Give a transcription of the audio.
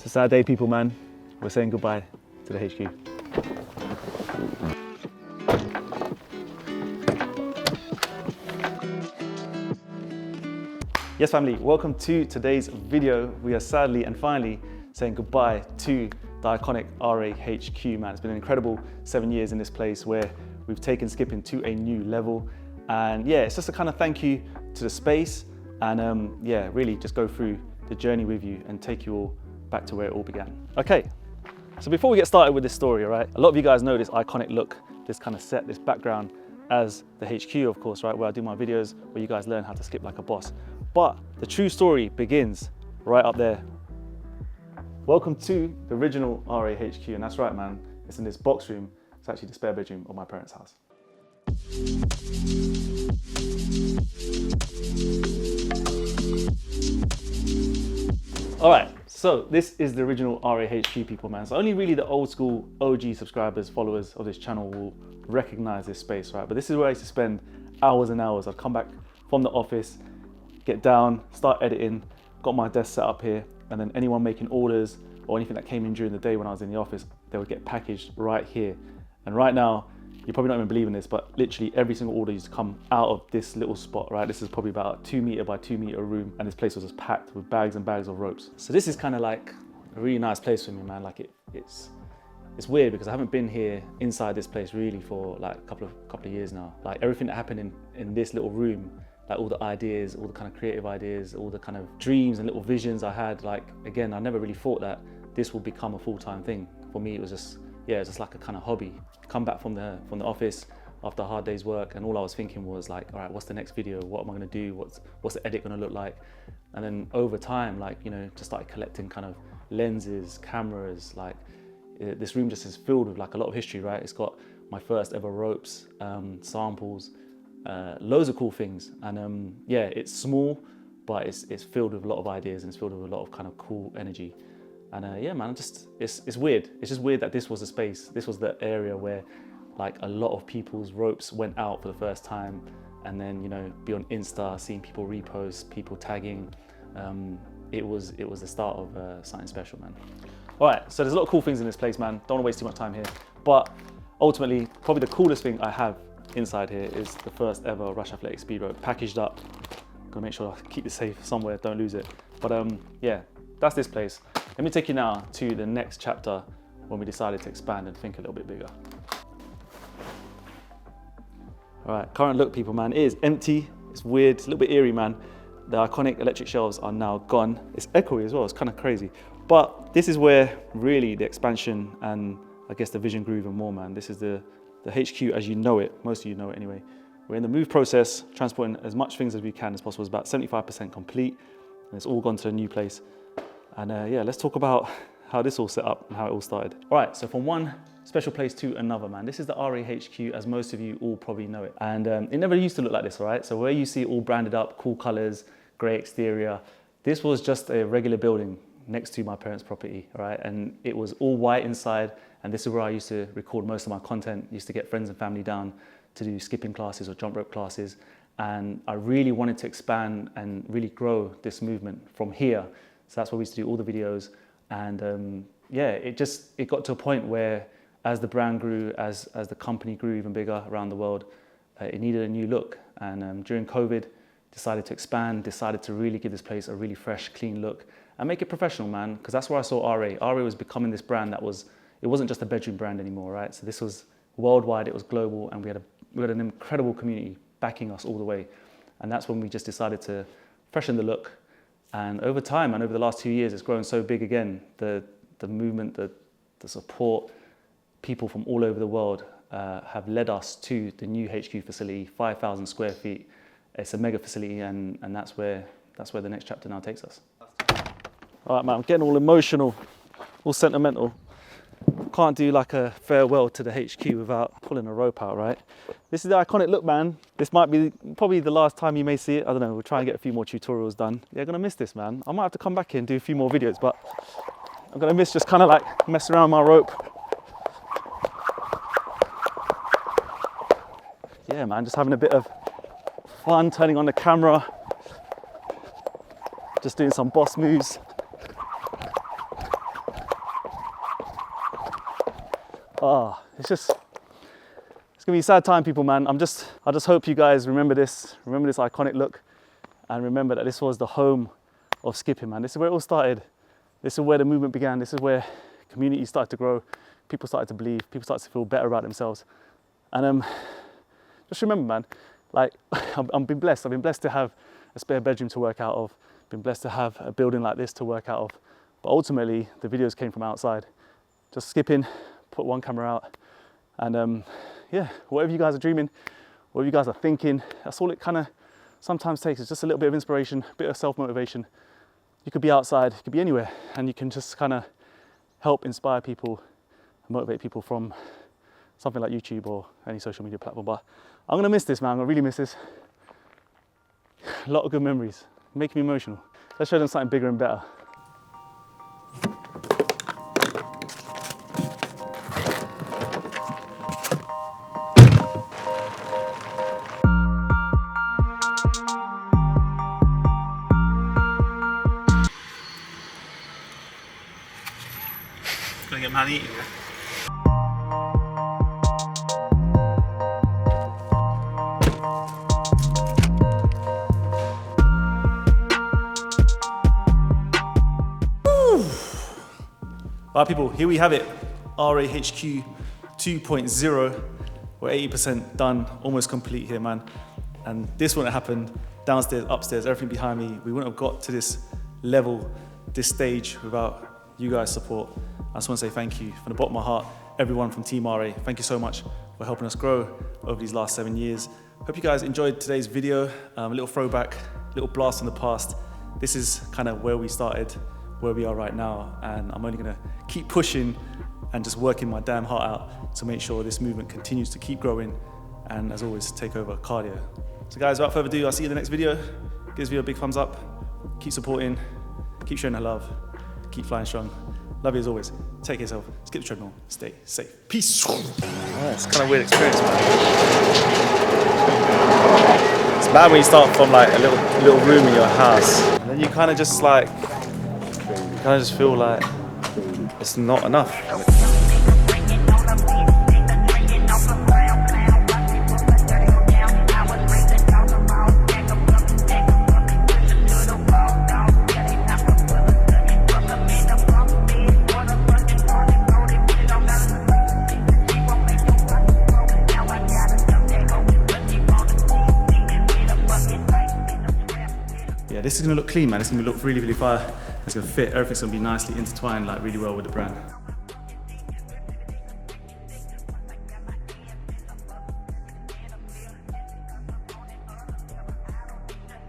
It's a sad day, people, man. We're saying goodbye to the HQ. Yes, family, welcome to today's video. We are sadly and finally saying goodbye to the iconic RA HQ, man. It's been an incredible 7 years in this place where we've taken skipping to a new level. And yeah, it's just a kind of thank you to the space and yeah, really just go through the journey with you and take you all back to where it all began. Okay, so before we get started with this story, all right, a lot of you guys know this iconic look, this kind of set, this background as the HQ, of course, right, where I do my videos, where you guys learn how to skip like a boss. But the true story begins right up there. Welcome to the original RA HQ, and that's right, man, it's in this box room. It's actually the spare bedroom of my parents' house. All right, so this is the original RA HQ, people, man. So only really the old school OG subscribers, followers of this channel will recognize this space, right? But this is where I used to spend hours and hours. I'd come back from the office, get down, start editing, got my desk set up here, and then anyone making orders or anything that came in during the day when I was in the office, they would get packaged right here. And right now, you're probably not even believing this, but literally every single order used to come out of this little spot, right? This is probably about a 2 meter by 2 meter room, and this place was just packed with bags and bags of ropes. So this is kind of like a really nice place for me, man. Like it's weird because I haven't been here inside this place really for like a couple of years now. Like everything that happened in this little room, like all the ideas, all the kind of creative ideas, all the kind of dreams and little visions I had, like, again, I never really thought that this would become a full-time thing. For me, it was just, yeah, it's just like a kind of hobby. Come back from the office after a hard day's work, and all I was thinking was like, all right, what's the next video? What am I gonna do? What's the edit gonna look like? And then over time, like, you know, just started collecting kind of lenses, cameras, like this room just is filled with like a lot of history, right? It's got my first ever ropes, samples, loads of cool things. And yeah, it's small, but it's filled with a lot of ideas and it's filled with a lot of kind of cool energy. And yeah, man, it's weird. It's just weird that this was the space, this was the area where like a lot of people's ropes went out for the first time. And then, you know, be on Insta, seeing people repost, people tagging. It was the start of something special, man. All right, so there's a lot of cool things in this place, man. Don't wanna waste too much time here. But ultimately, probably the coolest thing I have inside here is the first ever Rush Athletic speed rope, packaged up. Gotta make sure I keep it safe somewhere, don't lose it. But yeah, that's this place. Let me take you now to the next chapter when we decided to expand and think a little bit bigger. All right, current look, people, man, it is empty. It's weird, it's a little bit eerie, man. The iconic electric shelves are now gone. It's echoey as well, it's kind of crazy. But this is where really the expansion and I guess the vision grew even more, man. This is the HQ as you know it, most of you know it anyway. We're in the move process, transporting as much things as we can as possible. It's about 75% complete, and it's all gone to a new place. And yeah, let's talk about how this all set up and how it all started. All right, so from one special place to another, man. This is the RA HQ, as most of you all probably know it. And it never used to look like this, all right? So where you see it all branded up, cool colors, gray exterior, this was just a regular building next to my parents' property, all right? And it was all white inside, and this is where I used to record most of my content. Used to get friends and family down to do skipping classes or jump rope classes. And I really wanted to expand and really grow this movement from here. So that's why we used to do all the videos. And yeah, it got to a point where as the brand grew, as the company grew even bigger around the world, it needed a new look. And during COVID, decided to expand, decided to really give this place a really fresh, clean look and make it professional, man. Because that's where I saw RA. RA was becoming this brand that it wasn't just a bedroom brand anymore, right? So this was worldwide, it was global, and we had an incredible community backing us all the way. And that's when we just decided to freshen the look. And over time, and over the last 2 years, it's grown so big again. The movement, the support, people from all over the world have led us to the new HQ facility, 5,000 square feet. It's a mega facility, and that's where the next chapter now takes us. All right, man, I'm getting all emotional, all sentimental. Can't do like a farewell to the HQ without pulling a rope out, right? This is the iconic look, man. This might be probably the last time you may see it. I don't know, we'll try and get a few more tutorials done. Yeah, gonna miss this, man. I might have to come back here and do a few more videos, but I'm gonna miss just kind of like messing around with my rope. Yeah, man, just having a bit of fun, turning on the camera, just doing some boss moves. It's gonna be a sad time, people, man. I just hope you guys remember this iconic look, and remember that this was the home of skipping, man. This is where it all started. This is where the movement began. This is where communities started to grow. People started to believe. People started to feel better about themselves. And just remember, man, like I've been blessed. I've been blessed to have a spare bedroom to work out of. Been blessed to have a building like this to work out of. But ultimately, the videos came from outside. Just skipping, put one camera out, and yeah, whatever you guys are dreaming, whatever you guys are thinking, that's all it kind of sometimes takes. It's just a little bit of inspiration, a bit of self-motivation. You could be outside, you could be anywhere, and you can just kind of help inspire people, motivate people from something like YouTube or any social media platform. But I'm gonna miss this, man. I'm gonna really miss this. A lot of good memories, making me emotional. Let's show them something bigger and better. Gonna get man eating, yeah? Alright, people, here we have it. RAHQ 2.0. We're 80% done, almost complete here, man. And this wouldn't have happened downstairs, upstairs, everything behind me. We wouldn't have got to this level, this stage without you guys' support. I just want to say thank you from the bottom of my heart, everyone from Team RA. Thank you so much for helping us grow over these last 7 years. Hope you guys enjoyed today's video. A little throwback, little blast from the past. This is kind of where we started, where we are right now, and I'm only gonna keep pushing and just working my damn heart out to make sure this movement continues to keep growing, and as always, take over cardio. So guys, without further ado, I'll see you in the next video. Give this video a big thumbs up, keep supporting, keep showing the love, keep flying strong. Love you as always. Take care of yourself, skip the treadmill, stay safe. Peace. Oh, it's kind of a weird experience, man. It's bad when you start from like a little room in your house, and then you kind of just like, feel like it's not enough. Yeah, this is gonna look clean, man. It's gonna look really, really fire. It's gonna fit. Everything's gonna be nicely intertwined, like really well with the brand.